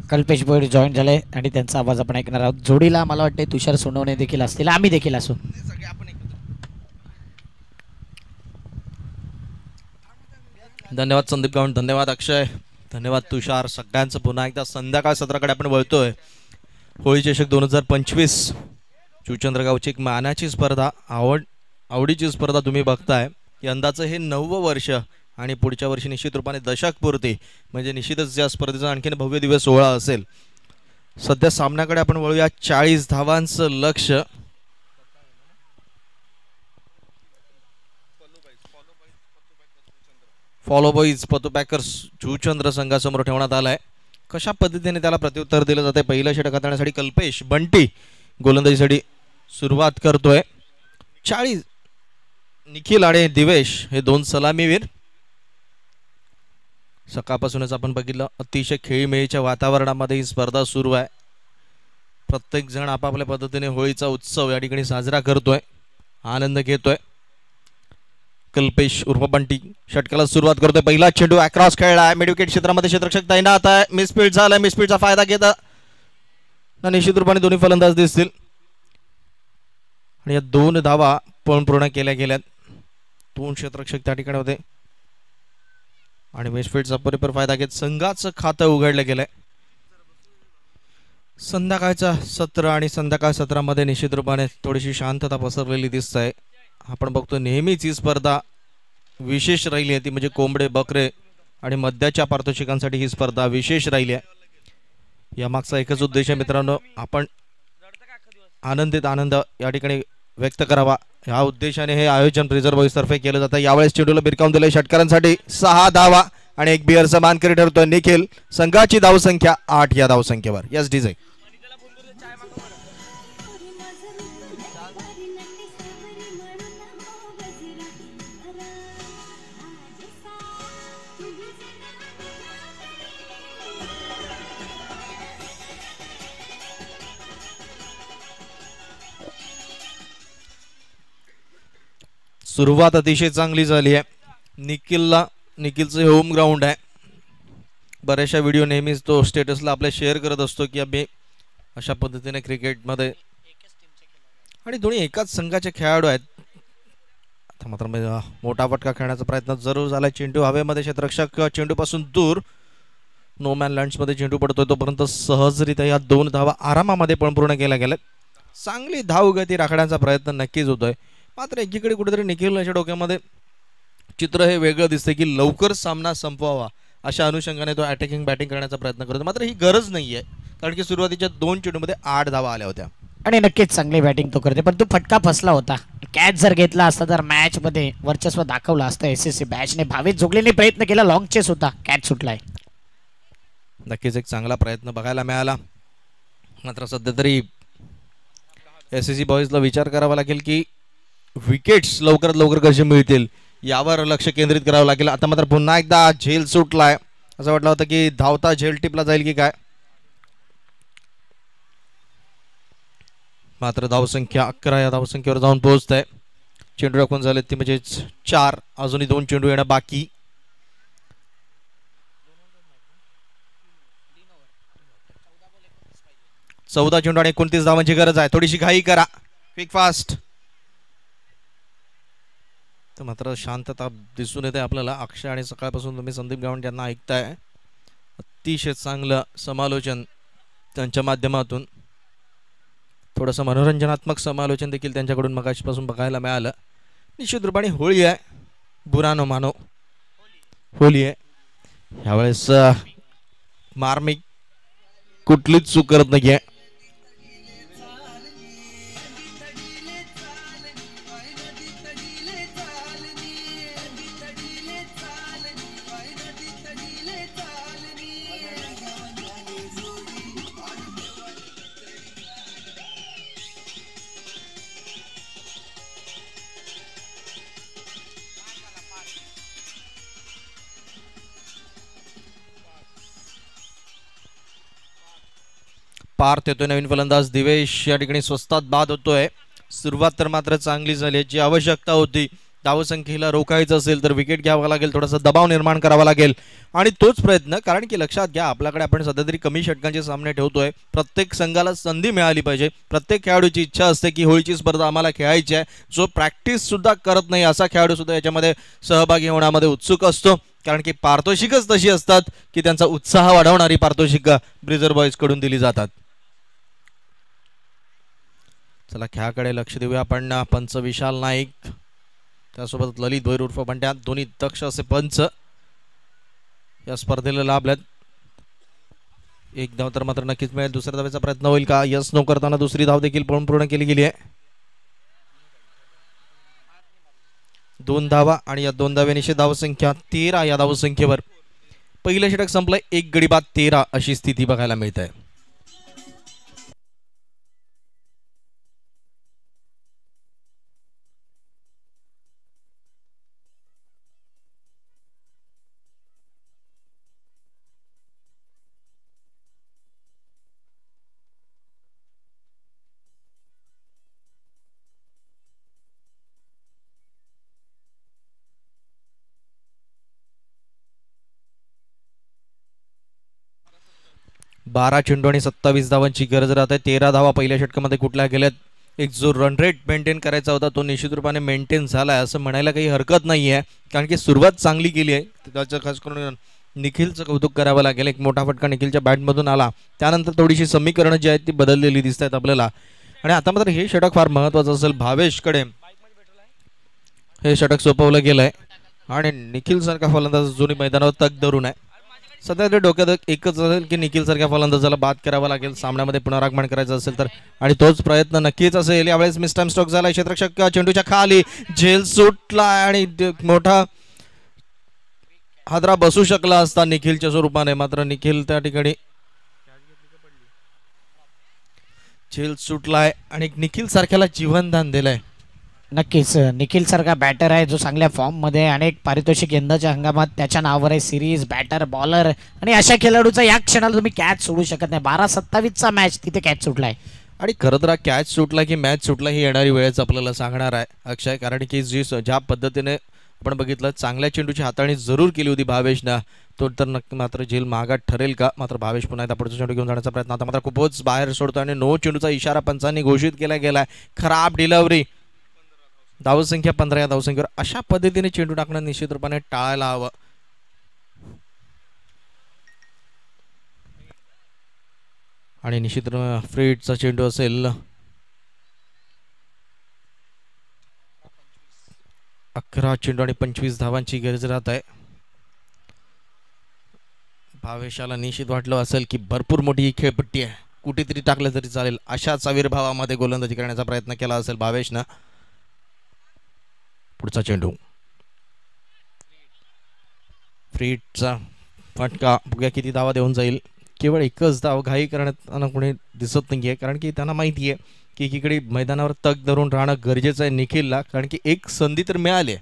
Kalpesh Bhoir join झाले आणि त्यांचा आवाज आपण ऐकणार आहोत. जोडीला मला वाटते तुषार सोनवणे देखील असतील, आम्ही देखील असू. धन्यवाद संदीप गावंड, धन्यवाद अक्षय, धन्यवाद तुषार. सगळ्यांचं पुन्हा एकदा संध्याकाळ सत्राकडे आपण वळतोय. होळी चषक 2025 चुचंद्रगावची एक मानाची स्पर्धा, आवडीची स्पर्धा तुम्ही बघताय. यंदाचं हे 9वं वर्ष आणि पुढच्या वर्षी निश्चित रूपाने दशकपूर्ती, म्हणजे निश्चितच या स्पर्धेचा आणखीन भव्य दिवस सोहळा असेल. सध्या सामन्याकडे आपण वळूया. 40 धावांचं लक्ष फॉलो बॉईज पतू पॅकर्स चुचंद्र संघासमोर ठेवण्यात आलाय. कशा पद्धतीने त्याला प्रत्युत्तर दिलं जाते. पहिलं षटक हाताळण्यासाठी कल्पेश बंटी गोलंदाजीसाठी सुरुवात करतोय. 40 निखिल आणि दिवेश हे दोन सलामीवीर. सकाळपासूनच आपण बघितलं अतिशय खेळीमेळीच्या वातावरणामध्ये ही स्पर्धा सुरू आहे. प्रत्येक जण आपापल्या पद्धतीने होळीचा उत्सव या ठिकाणी साजरा करतोय, आनंद घेतोय. कल्पेश उर्फ बंटी षटकाला सुरुवात करतोय. पहिला चेंडू अक्रॉस खेळलाय, मिड विकेट क्षेत्रामध्ये क्षेत्ररक्षक तैनात आहे. मिसफील्ड झालाय, मिसफील्डचा फायदा घेता निश्चित रूपाने दोन्ही फलंदाज दिसतील आणि या 2 धावा पण पूर्ण केल्या गेल्यात. 2 क्षेत्ररक्षक त्या ठिकाणी होते आणि मिसफील्डचा परिपूर्ण फायदा घेत संघाचं खातं उघडलं गेलंय. संध्याकाळचा सत्र आणि संध्याकाळ सत्रामध्ये निश्चित रूपाने थोडीशी शांतता पसरलेली दिसत आहे. आपण बघतो नेहमीच ही स्पर्धा विशेष राहिली आहे, ती म्हणजे कोंबडे बकरे आणि मद्याच्या पारितोषिकांसाठी ही स्पर्धा विशेष राहिली आहे. यामागचा एकच उद्देश आहे मित्रांनो, आपण आनंद या ठिकाणी व्यक्त करावा. ह्या उद्देशाने हे आयोजन रिझर्व्ह बॉईज तर्फे केलं जातं. यावेळेस चेंडूला बिरकावून दिलंय षटकारांसाठी. 6 धावा आणि एक बिअरचा मानकरी ठरतोय निखिल. संघाची धावसंख्या 8 या धावसंख्येवर. Yes DJ. सुरुवात अतिशय चांगली झाली आहे. निखिलचं होम ग्राउंड आहे. बऱ्याचशा व्हिडिओ नेहमीच तो स्टेटसला आपल्या शेअर करत असतो की आम्ही अशा पद्धतीने क्रिकेटमध्ये, आणि दोन्ही एकाच संघाचे खेळाडू आहेत. आता मात्र मोठा फटका खेळण्याचा प्रयत्न जरूर झाला. चेंडू हवेमध्ये, क्षेत्ररक्षक चेंडूपासून दूर, नो मॅन लँड्समध्ये चेंडू पडतोय. तोपर्यंत सहजरित्या या 2 धावा आरामामध्ये पण पूर्ण केल्या गेल्यात. चांगली धावगती राखण्याचा प्रयत्न नक्कीच होतोय. मात्र एकीकडे कुठेतरी निखिलच्या डोक्यामध्ये चित्र हे वेगळं दिसतंय की लवकर सामना संपवावा अशा अनुषंगाने तो अटॅकिंग बॅटिंग करण्याचा प्रयत्न करतो. मात्र ही गरज नाहीये, कारण की सुरुवातीच्या 2 चेंडूमध्ये 8 धावा आल्या होत्या आणि नक्कीच चांगली बॅटिंग तो करते, पण तो फटका फसला होता. कॅच जर घेतला असता तर मॅच मध्ये वर्चस्व दाखवलं असतं. एसएससी बॅचने भावेश जोगलेने प्रयत्न केला, लॉंग चेस होता, कॅच सुटलाय. नक्कीच एक चांगला प्रयत्न बघायला मिळाला. मात्र सध्या तरी एसएससी बॉईजला विचार करावा लागेल की विकेट्स लवकरात लवकर कसे मिळतील यावर लक्ष केंद्रित करावं लागेल. आता मात्र पुन्हा एकदा झेल सुटलाय. असं वाटलं होतं की धावता झेल टिपला जाईल की काय. मात्र धावसंख्या 11 या धावसंख्येवर जाऊन पोहोचत आहे. चेंडू राखून झाले ती म्हणजे 4, अजूनही 2 चेंडू येणं बाकी. चौदा चेंडू आणि 29 धावांची गरज आहे. थोडीशी घाई करा, क्विक फास्ट. तर मात्र शांतता दिसून येते आपल्याला. अक्षय आणि सकाळपासून तुम्ही संदीप गावंड यांना ऐकताय. अतिशय चांगलं समालोचन त्यांच्या माध्यमातून, थोडंसं मनोरंजनात्मक समालोचन देखील त्यांच्याकडून मगाशीपासून बघायला मिळालं. निश्चित रूपाने होळी आहे, बुरा नो मानो, होळी आहे. ह्यावेळेस मार्मिक कुठलीच चूक करत नाहीये. पार्थ येतोय, नवीन फलंदाज दिवेश या ठिकाणी स्वस्तात बाद होतोय. सुरुवात तर मात्र चांगली झाली. जी आवश्यकता होती धावसंख्येला रोखायचं असेल तर विकेट घ्यावा लागेल, थोडासा दबाव निर्माण करावा लागेल आणि तोच प्रयत्न. कारण की लक्षात घ्या, आपल्याकडे आपण सध्या तरी कमी षटकांचे सामने ठेवतोय. प्रत्येक संघाला संधी मिळाली पाहिजे. प्रत्येक खेळाडूची इच्छा असते की होळीची स्पर्धा आम्हाला खेळायची आहे. जो प्रॅक्टिस सुद्धा करत नाही असा खेळाडू सुद्धा याच्यामध्ये सहभागी होण्यामध्ये उत्सुक असतो. कारण की पारितोषिकच तशी असतात की त्यांचा उत्साह वाढवणारी पारितोषिकं ब्रिजर बॉईज कडून दिली जातात. चला खेळाकडे लक्ष देऊया आपण. पंच विशाल नाईक, त्यासोबत ललित भैर उर्फ बंट्या, दोन्ही दक्ष असे पंच या स्पर्धेला लाभल्यात. एक धाव तर मात्र नक्कीच मिळेल. दुसऱ्या धावेचा प्रयत्न होईल का? यस नो करताना दुसरी धाव देखील पळून पूर्ण केली गेली आहे. 2 धावा आणि या 2 धावेनिशी धावसंख्या 13 या धावसंख्येवर पहिलं षटक संपलंय. 1 गडी बाद 13 अशी स्थिती बघायला मिळत आहे. बारा चेंडू आणि 27 धावांची गरज राहते. 13 धावा पहिल्या षटकामध्ये कुठल्या गेल्यात. एक जो रन रेट मेंटेन करायचा होता तो निश्चित रूपाने मेंटेन झाला आहे असं म्हणायला काही हरकत नाही आहे. कारण की सुरुवात चांगली केली आहे. त्याचं खास करून निखिलचं कौतुक करावं लागेल. एक मोठा फटका निखिलच्या बॅटमधून आला, त्यानंतर थोडीशी समीकरणं जी आहेत ती बदललेली दिसत आहेत आपल्याला. आणि आता मात्र हे षटक फार महत्त्वाचं असेल. भावेशकडे हे षटक सोपवलं गेलंय आणि निखिल सारखा फलंदाज जुनी मैदानावर तग धरून आहे. सध्या तरी डोक्यात एकच असेल की निखिल सारख्या फलंदाजाला बाद करावा लागेल सामन्यामध्ये पुनरागमन करायचं असेल तर, आणि तोच प्रयत्न नक्कीच असेल. यावेळेस मिस टाइम स्ट्रोक झाला. क्षेत्ररक्षक चेंडूच्या खाली झेल सुटला आणि मोठा हादरा बसू शकला असता निखिलच्या स्वरूपाने, मात्र निखिल त्या ठिकाणी झेल सुटलाय आणि निखिल सारख्याला जीवनदान दिलंय. नक्कीच निखिल सारखा बॅटर आहे जो चांगल्या फॉर्म मध्ये, अनेक पारितोषिक यंदाच्या हंगामात त्याच्या नावावर आहे. सिरीज, बॅटर, बॉलर आणि अशा खेळाडूचा या क्षणाला तुम्ही कॅच सोडू शकत नाही. 12-27 मॅच तिथे कॅच सुटलाय. आणि खरं तर कॅच सुटला की मॅच सुटला ही येणारी वेळच आपल्याला सांगणार आहे अक्षय. कारण की ज्या पद्धतीने आपण बघितलं चांगल्या चेंडूची हाताळणी जरूर केली होती भावेशनं, तो तर नक्की मात्र झेल महागात ठरेल का? मात्र भावेश पुन्हा एकदा पुढचा चेंडू घेऊन जाण्याचा प्रयत्न आता मात्र खूपच बाहेर सोडतो आणि नो चेंडूचा इशारा पंचांनी घोषित केला गेलाय. खराब डिलिव्हरी. धावसंख्या 15 या धावसंख्येवर अशा पद्धतीने चेंडू टाकणं निश्चित रूपाने टाळायला हवं. आणि निश्चित फ्रीडचा चेंडू असेल. 11 चेंडू आणि 25 धावांची गरज राहत आहे. भावेशाला निश्चित वाटलं असेल की भरपूर मोठी ही खेळपट्टी आहे, कुठेतरी टाकलं तरी चालेल. अशाच आविर्भावामध्ये गोलंदाजी करण्याचा प्रयत्न केला असेल भावेशनं. पुढचा चेंडू फ्रीडचा फटका. बघूया किती धावा देऊन जाईल. केवळ एकच धाव घाई करण्यात कोणी दिसत नाहीये, कारण की त्यांना माहिती आहे की एकीकडे मैदानावर तग धरून राहणं गरजेचं आहे निखिलला. कारण की एक संधी तर मिळाली.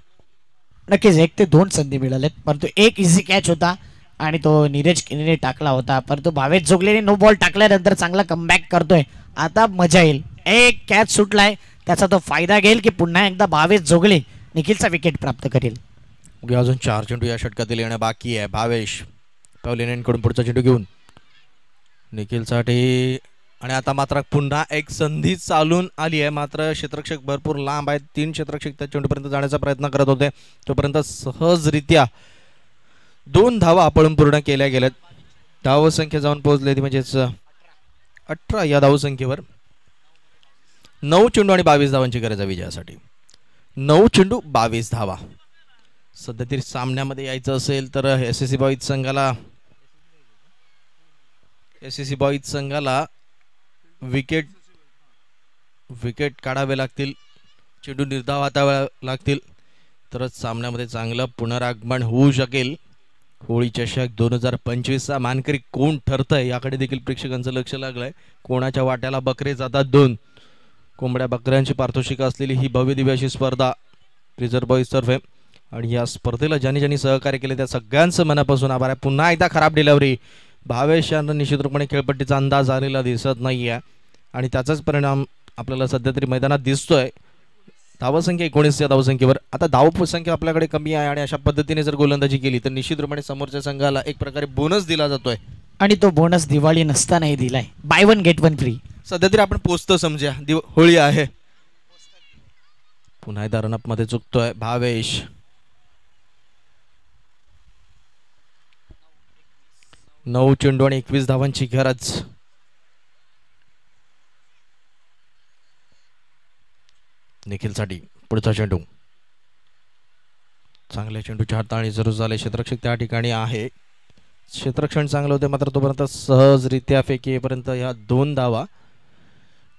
नक्कीच 1 ते 2 संधी मिळाल्यात, परंतु एक इझी कॅच होता आणि तो नीरज किनीने टाकला होता. परंतु भावेश जोगलेने नो बॉल टाकल्यानंतर चांगला कमबॅक करतोय. आता मजा येईल. एक कॅच सुटलाय, त्याचा तो फायदा घेईल की पुन्हा एकदा भावेश जोगले निखिलचा विकेट प्राप्त करेल. अजून 4 चेंडू या षटकातील येणं बाकी आहे. भावेश पवलिनेनकडून पुढचा चेंडू घेऊन निखिलसाठी, आणि आता मात्र पुन्हा एक संधी चालून आली आहे. मात्र क्षेत्ररक्षक भरपूर लांब आहेत. 3 क्षेत्ररक्षक त्या चेंडूपर्यंत जाण्याचा प्रयत्न करत होते, तोपर्यंत सहजरित्या 2 धावा आपण पूर्ण केल्या गेल्यात. धावसंख्या जाऊन पोहोचली म्हणजेच 18 या धावसंख्येवर. 9 चेंडू आणि 22 धावांची गरज आहे विजयासाठी. 9 चेंडू 22 धावा. सध्या तरी सामन्यामध्ये यायचं असेल तर एसएससी बॉईज संघाला विकेट काढावे लागतील, चेंडू निर्धाव हातावे लागतील, तरच सामन्यामध्ये चांगलं पुनरागमन होऊ शकेल. होळी चषक 2025चा मानकरी कोण ठरतंय याकडे देखील प्रेक्षकांचं लक्ष लागलंय. कोणाच्या वाट्याला बकरे जातात 2. कोंबड्या बकऱ्यांची पारितोषिकं असलेली ही भव्य दिव्य अशी स्पर्धा ब्रिजर बॉईज तर्फे, आणि या स्पर्धेला ज्यांनी सहकार्य केले त्या सगळ्यांचं मनापासून आभार आहे. पुन्हा एकदा खराब डिलिव्हरी. भावेश यांना निश्चित रूपाने खेळपट्टीचा अंदाज आलेला दिसत नाही आहे आणि त्याचाच परिणाम आपल्याला सध्या तरी मैदानात दिसतोय. धावसंख्या 19 या धावसंख्येवर. आता धावसंख्या आपल्याकडे कमी आहे आणि अशा पद्धतीने जर गोलंदाजी केली तर निश्चित रूपाने समोरच्या संघाला एक प्रकारे बोनस दिला जातोय आणि तो बोनस दिवाळी नसतानाही दिलाय. Buy 1 get 1 free. सध्या तरी आपण पोचतो समजा, होळी आहे. पुन्हा एकदा रनअप मध्ये चुकतोय भावेश. 9 चेंडू आणि 21 धावांची गरज. निखिलसाठी पुढचा चेंडू. चांगल्या चेंडूच्या हाताळणी जरूर झाले. क्षेत्ररक्षक त्या ठिकाणी आहे. क्षेत्ररक्षण चांगलं होते मात्र तोपर्यंत सहजरित्या फेकीपर्यंत ह्या 2 धावा.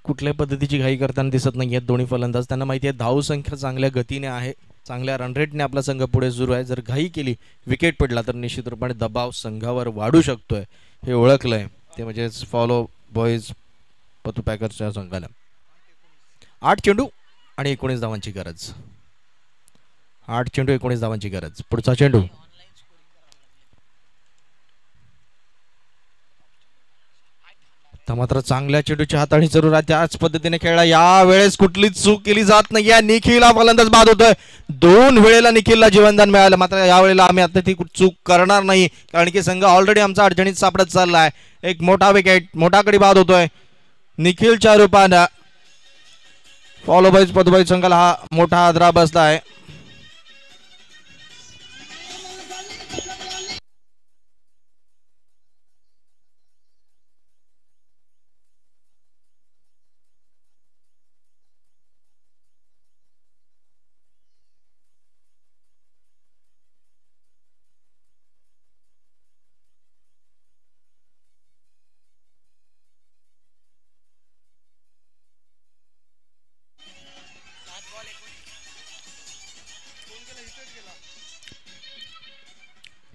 कुठल्याही पद्धतीची घाई करताना दिसत नाही आहेत दोन्ही फलंदाज. त्यांना माहिती आहे धावसंख्या चांगल्या गतीने आहे, चांगल्या रनरेटने आपला संघ पुढे सुरू आहे. जर घाई केली, विकेट पडला तर निश्चित रूपाने दबाव संघावर वाढू शकतोय हे ओळखलंय. ते म्हणजेच फॉलो बॉईज पतू पॅकर्सच्या संघाला. 8 चेंडू आणि 19 धावांची गरज. 8 चेंडू 19 धावांची गरज. पुढचा चेंडू. मात्र चांगल्या चेंडूच्या हाताळणी जरूर आहे. त्याच पद्धतीने खेळला. यावेळेस कुठलीच चूक केली जात नाही. या निखिल हा फलंदाज बाद होतोय. 2 वेळेला निखिलला जीवनदान मिळालं मात्र यावेळेला आम्ही आता ती चूक करणार नाही कारण की संघ ऑलरेडी आमचा अडचणीत सापडत चाललाय. एक मोठा विकेट, मोठा गडी बाद होतोय निखिलच्या रूपानं. फॉलो बॉईज पतूबाई संघाला हा मोठा आदरा बसला आहे.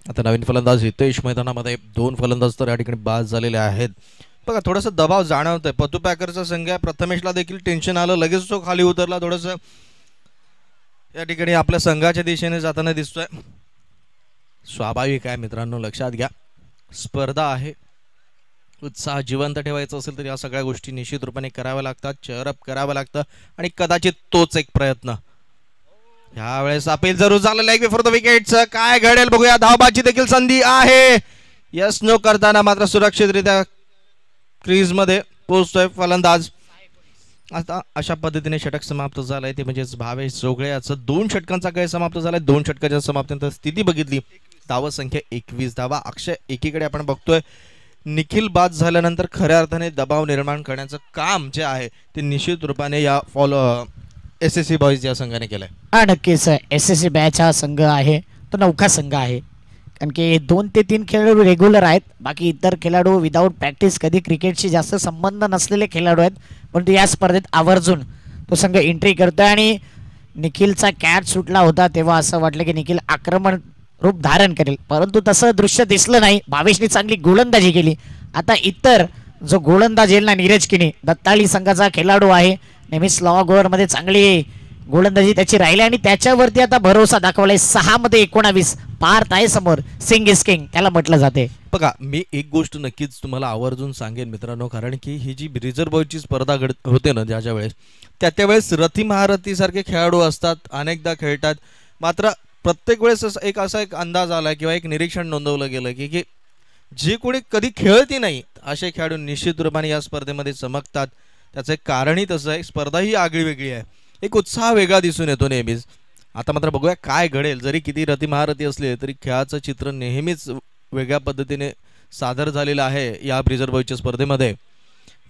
आता नवीन फलंदाज हितेश मैदानामध्ये. 2 फलंदाज तर या ठिकाणी बाद झालेले आहेत. बघा थोडासा दबाव जाणवतोय. पतू पॅकरचा संघ आहे. प्रथमेशला देखील टेन्शन आलं, लगेच तो खाली उतरला. थोडंसं या ठिकाणी आपल्या संघाच्या दिशेने जाताना दिसतोय. स्वाभाविक आहे मित्रांनो, लक्षात घ्या स्पर्धा आहे. उत्साह जिवंत ठेवायचा असेल तर या सगळ्या गोष्टी निश्चित रूपाने कराव्या लागतात. चेअरअप करावं लागतं आणि कदाचित तोच एक प्रयत्न यावेळेस अपील जरूर झालेलं आहे. फॉर द विकेटचं काय घडेल बघूया. धावबाची देखील संधी आहे. यस नो करताना मात्र सुरक्षितरित्या क्रीज मध्ये पोहोचतोय फलंदाज. आता अशा पद्धतीने षटक समाप्त झालंय. ते म्हणजेच भावेश जोगळे याचं 2 षटकांचा खेळ समाप्त झालाय. 2 षटकाच्या समाप्तीनंतर स्थिती बघितली. धाव संख्या 21 धावा. अक्षय एकीकडे आपण बघतोय निखिल बाद झाल्यानंतर खऱ्या अर्थाने दबाव निर्माण करण्याचं काम जे आहे ते निश्चित रूपाने या SSC बॉईज या संघाने केलंय. हा नक्कीच SSC बॅच हा संघ आहे तो नौका संघ आहे कारण की 2 ते 3 खेळाडू रेग्युलर आहेत. बाकी इतर खेळाडू विदाऊट प्रॅक्टिस कधी क्रिकेटशी जास्त संबंध नसलेले खेळाडू आहेत. परंतु या स्पर्धेत आवर्जून तो संघ एंट्री करतोय आणि निखिलचा कॅच सुटला होता तेव्हा असं वाटलं की निखिल आक्रमण रूप धारण करेल, परंतु तसं दृश्य दिसलं नाही. भावेशने चांगली गोलंदाजी केली. आता इतर जो गोलंदाज येईल ना नीरज किनी, दत्ताळी संघाचा खेळाडू आहे. नेहमी स्लॉग ओव्हरमध्ये चांगली गोलंदाजी त्याची राहिली आणि त्याच्यावरती आता भरोसा दाखवलाय. 6 मध्ये 19 पार्थ आहे समोर. सिंग इज किंग त्याला म्हटलं जाते. बघा मी एक गोष्ट नक्कीच तुम्हाला आवर्जून सांगेन मित्रांनो, कारण की ही जी रिझर्व्ह बॉयची स्पर्धा होते ना ज्याच्या वेळेस त्यावेळेस रथी महारथी सारखे खेळाडू असतात, अनेकदा खेळतात. मात्र प्रत्येक वेळेस एक असा एक अंदाज आला किंवा एक निरीक्षण नोंदवलं गेलं की जे कोणी कधी खेळती नाही असे खेळाडू निश्चित रूपाने या स्पर्धेमध्ये चमकतात. त्याचं एक कारणही तसं आहे. स्पर्धा ही आगळी वेगळी आहे. एक उत्साह वेगळा दिसून येतो नेहमीच. आता मात्र बघूया काय घडेल. जरी किती रती महारथी असले तरी खेळाचं चित्र नेहमीच वेगळ्या पद्धतीने सादर झालेलं आहे या रिझर्व्ह बॉयच्या स्पर्धेमध्ये.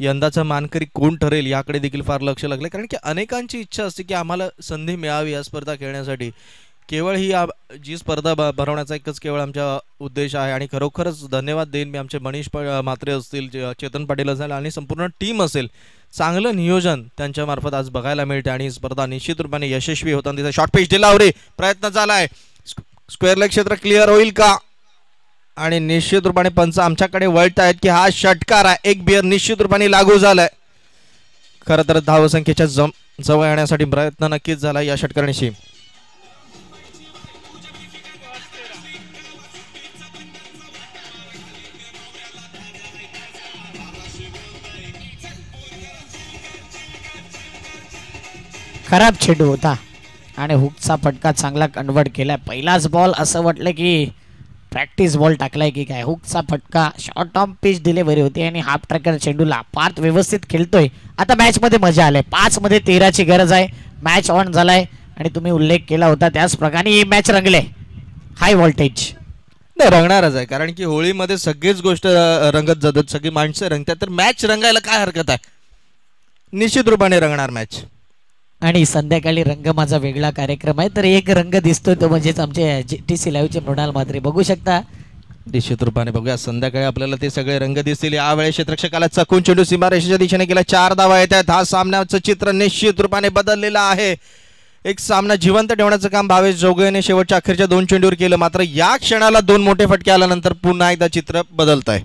यंदाचा मानकरी कोण ठरेल याकडे देखील फार लक्ष लागले, कारण की अनेकांची इच्छा असते की आम्हाला संधी मिळावी या स्पर्धा खेळण्यासाठी. केवळ ही जी स्पर्धा भरवण्याचा एकच केवळ आमचा उद्देश आहे आणि खरोखरच धन्यवाद देईन मी आमचे मनीष म्हात्रे असतील, चेतन पाटील असेल आणि संपूर्ण टीम असेल. चांगलं नियोजन त्यांच्या मार्फत आज बघायला मिळते आणि स्पर्धा निश्चित रूपाने यशस्वी होताना तिचा शॉर्ट पिच डिलावरी प्रयत्न झालाय. स्क्वेअर लेग क्षेत्र क्लिअर होईल का आणि निश्चित रूपाने पंच आमच्याकडे वळत आहेत की हा षटकार आहे. एक बिअर निश्चित रूपाने लागू झालाय. खरं तर धावसंख्येच्या जवळ येण्यासाठी प्रयत्न नक्कीच झाला या षटकाराशी. खराब चेंडू होता आणि हुकचा फटका चांगला कन्वर्ट केलाय. पहिलाच बॉल असं वाटलं की प्रॅक्टिस बॉल टाकलाय की काय. हुकचा फटका शॉर्ट ऑफ पिच डिलिव्हरी होती आणि हाफ ट्रॅकर चेंडूला पार्थ व्यवस्थित खेळतोय. आता मॅच मध्ये मजा आले. 5 मध्ये 13 ची गरज आहे. मॅच ऑन झालाय आणि तुम्ही उल्लेख केला होता त्याच प्रकारे ही मॅच रंगले. हाय व्होल्टेज नाही रंगणारच आहे, कारण की होळीमध्ये सगळीच गोष्ट रंगत जातात, सगळी माणसं रंगतात, तर मॅच रंगायला काय हरकत आहे. निश्चित रूपाने रंगणार मॅच. आणि संध्याकाळी रंग माझा वेगळा कार्यक्रम आहे. तर एक रंग दिसतोय तो म्हणजेच आमचे GTC लाईव्हचे मृणाल म्हात्रे बघू शकता. निश्चित रूपाने बघूया संध्याकाळी आपल्याला ते सगळे रंग दिसतील. यावेळी क्षेत्ररक्षकाला चकून चेंडू सीमारेषेच्या दिशेने गेला. 4 धावा येत आहेत. हा सामन्याचं चित्र निश्चित रूपाने बदललेलं आहे. एक सामना जिवंत ठेवण्याचं काम भावेश जोगेने शेवटच्या अखेरच्या 2 चेंडूवर केलं. मात्र या क्षणाला 2 मोठे फटके आल्यानंतर पुन्हा एकदा चित्र बदलत आहे.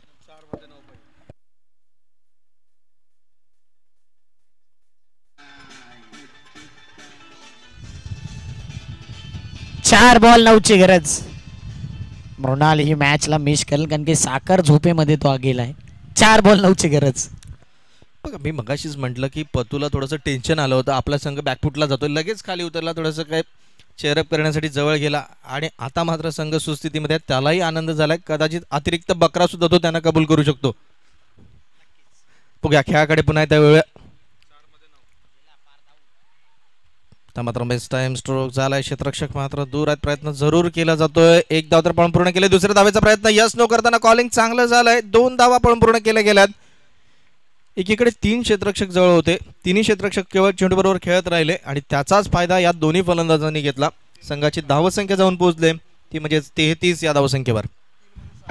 4 बॉल 9 ची गरज. मृणाल ही मॅचला मिस करेल कारण की साखर झोपेमध्ये तो गेलाय. 4 बॉल 9 ची गरज. बघा मी मगाशीच म्हटलं की पतूला थोडंसं टेन्शन आलं होतं. आपला संघ बॅकफुटला जातोय, लगेच खाली उतरला, थोडंसं काय चेअरअप करण्यासाठी जवळ गेला आणि आता मात्र संघ सुस्थितीमध्ये. त्यालाही आनंद झालाय. कदाचित अतिरिक्त बकरा सुद्धा तो त्यांना कबूल करू शकतो. बघूया खेळाकडे पुन्हा त्या वेळ. मात्र बेस्ट टाइम स्ट्रोक झालाय. क्षेत्ररक्षक मात्र दूर आहेत. प्रयत्न जरूर केला जातोय. 1 धाव तर पळून पूर्ण केले. दुसऱ्या धावेचा प्रयत्न यश न करताना कॉलिंग चांगलं झालंय. 2 धावा पळून पूर्ण केल्या गेल्यात. एकीकडे 3 क्षेत्ररक्षक जवळ होते. तिन्ही क्षेत्ररक्षक केवळ चेंडू बरोबर खेळत राहिले आणि त्याचाच फायदा या दोन्ही फलंदाजांनी घेतला. संघाची धावसंख्या जाऊन पोहोचले ती म्हणजे 33 या धावसंख्येवर.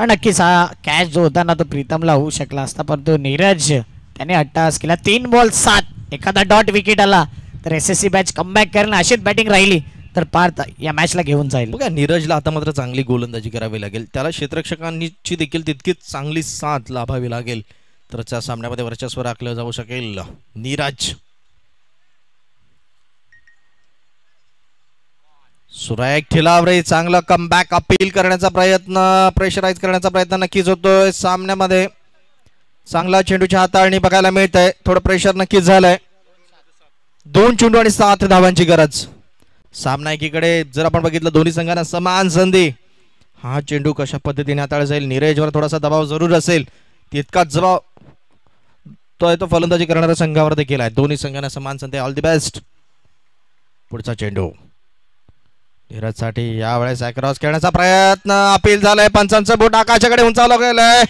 नक्कीच हा कॅच जो होता ना तो प्रीतमला होऊ शकला असता, परंतु नीरज त्याने अट्टहास केला. 3 बॉल 7. एखादा डॉट विकेट आला तर SSC बॅच कमबॅक करेल. अशीच बॅटिंग राहिली तर पार्थ या मॅचला घेऊन जाईल. बघा नीरजला आता मात्र चांगली गोलंदाजी करावी लागेल. त्याला क्षेत्ररक्षकांची देखील तितकीच चांगली साथ लाभावी लागेल तर त्या सामन्यामध्ये वर्चस्व राखलं जाऊ शकेल. नीरज सुरेख ठेलावरे चांगला कमबॅक अपील करण्याचा प्रयत्न, प्रेशराईज करण्याचा प्रयत्न नक्कीच होतोय. सामन्यामध्ये चांगला चेंडूची हाताळणी बघायला मिळत आहे. थोडं प्रेशर नक्कीच झालंय. 2 चेंडू आणि 7 धावांची गरज. सामना एकीकडे जर आपण बघितलं दोन्ही संघांना समान संधी. हा चेंडू कशा पद्धतीने हाताळला जाईल. नीरजवर थोडासा दबाव जरूर असेल. तितकाच दबाव तो फलंदाजी करणाऱ्या संघावर देखील आहे. दोन्ही संघांना समान संधी. All the best. पुढचा चेंडू नीरजसाठी यावेळेस क्रॉस खेळण्याचा प्रयत्न. अपील झालाय. पंचांचं बोट आकाशाकडे उंचावलं गेलंय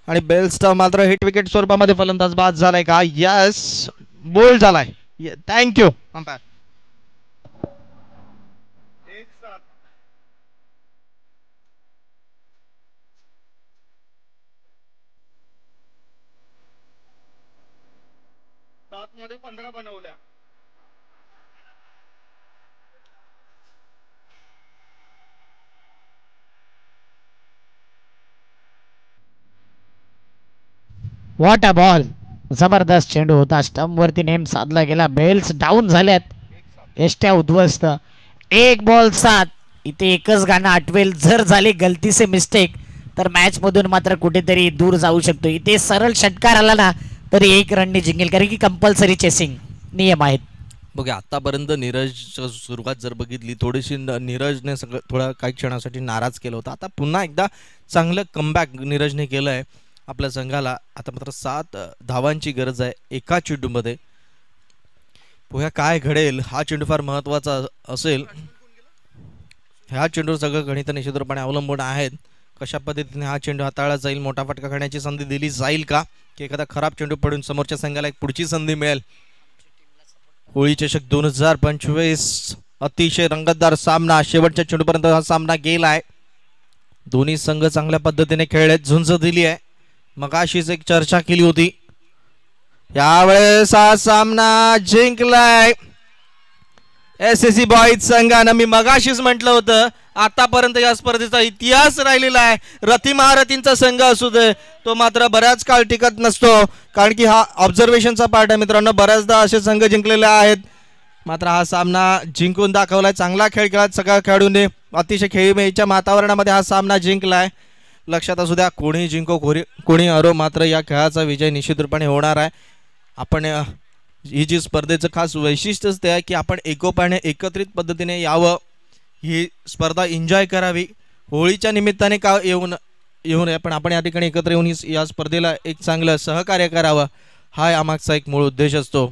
आणि बेल्स्टॉ मात्र हिट विकेट स्वरूपामध्ये फलंदाज बाद झालाय का. यस बोल्ड झालाय. Thank you umpire. मध्ये 15 बनवल्या. What a ball. जबरदस्त चेंडू होता. स्टंप वरती नेम साधला गेला. बेल्स डाऊन झाल्यात. एष्ट्या उद्ध्वस्त. 1 बॉल 7. इथे एकच गाणं आठवेल. जर झाली गलती से मिस्टेक तर मॅच मधून मात्र कुठेतरी दूर जाऊ शकतो. इथे सरळ षटकार आला ना तरी 1 रनने जिंकेल कारण की कंपल्सरी चेसिंग नियम आहेत. बघा आतापर्यंत नीरज सुरुवात जर बघितली थोडीशी नीरजने सगळं थोडा काही क्षणासाठी नाराज केलं होतं. आता पुन्हा एकदा चांगलं कमबॅक नीरजने केलं आहे आपल्या संघाला. आता मात्र 7 धावांची गरज आहे एका चेंडूमध्ये. पुढे काय घडेल हा चेंडू फार महत्त्वाचा असेल. ह्या चेंडूवर सगळं गणित निश्चितपणे अवलंबून आहेत. कशा पद्धतीने हा चेंडू हाताळला जाईल. मोठा फटका खाण्याची संधी दिली जाईल का की एखादा खराब चेंडू पडून समोरच्या संघाला एक पुढची संधी मिळेल. होळी चषक 2025 अतिशय रंगतदार सामना. शेवटच्या चेंडूपर्यंत हा सामना गेलाय. दोन्ही संघ चांगल्या पद्धतीने खेळलेत. झुंज दिली आहे. मगाशीच एक चर्चा केली होती. यावेळेस हा सामना जिंकलाय SSC बॉईज संघानं. मी मगाशीच म्हटलं होतं आतापर्यंत या स्पर्धेचा इतिहास राहिलेला आहे. रथी महारथींचा संघ असू दे तो मात्र बऱ्याच काळ टिकत नसतो, कारण की हा ऑब्झर्वेशनचा पार्ट आहे मित्रांनो. बऱ्याचदा असे संघ जिंकलेले आहेत. मात्र हा सामना जिंकून दाखवलाय. चांगला खेळ खेळत सगळ्या खेळाडूंनी. अतिशय खेळीमेळीच्या वातावरणामध्ये हा सामना जिंकलाय. लक्षात असू द्या कोणी जिंको कोणी हरो, मात्र या खेळाचा विजय निश्चित रूपाने होणार आहे. आपण ही जी स्पर्धेचं खास वैशिष्ट्यच ते आहे की आपण एकोप्याने एकत्रित पद्धतीने यावं, ही स्पर्धा एन्जॉय करावी. होळीच्या निमित्ताने का येऊ नये, पण आपण या ठिकाणी एकत्र येऊन या स्पर्धेला एक चांगलं सहकार्य करावं, हा यामागचा एक मूळ उद्देश असतो.